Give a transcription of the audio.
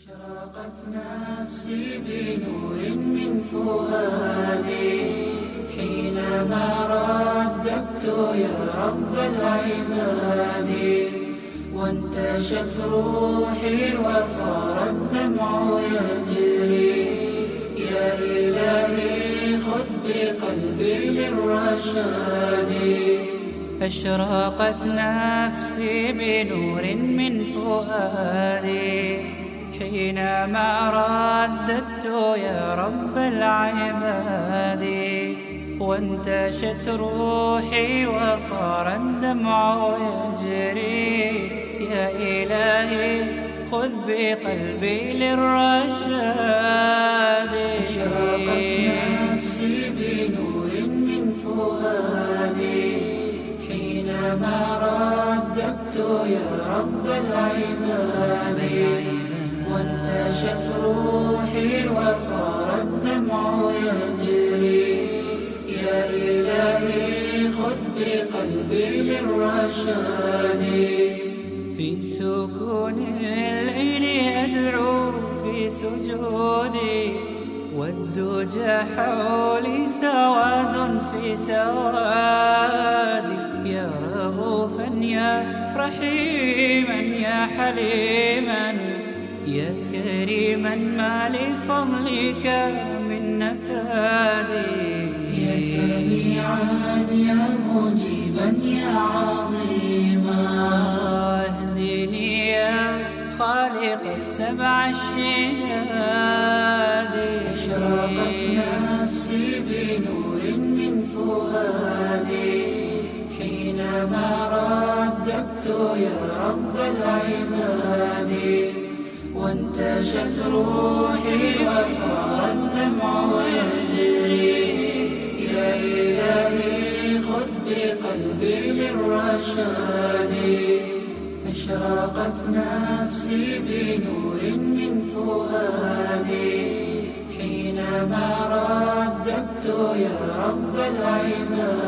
أشرقت نفسي بنور من فؤادي حينما رددت يا رب العباد، وانتشت روحي وصار الدمع يجري. يا إلهي خذ بقلبي للرشاد. أشرقت نفسي بنور من فؤادي حينما رددت يا رب العباد، وانتشت روحي وصار الدمع يجري. يا إلهي خذ بقلبي للرشاد. أشرقت نفسي بنور من فؤادي حينما رددت يا رب العباد، وانتشت روحي وصار الدمع يجري. يا إلهي خذ بقلبي للرشاد. في سكون الليل أدعو في سجودي، والدجى حولي سواد في سوادي. يا رؤوفا يا رحيما يا حليما يا كريما ما لفضلك من نفادي. يا سميعا يا مجيبا يا عظيما، اهدني يا خالق السبع الشداد. أشرقت نفسي بنور من فؤادي حينما رددت يا رب العباد، وانتشت روحي وصار الدمع يجري. يا إلهي خذ بقلبي للرشاد. أشرقت نفسي بنور من فؤادي حينما رددت يا رب العباد،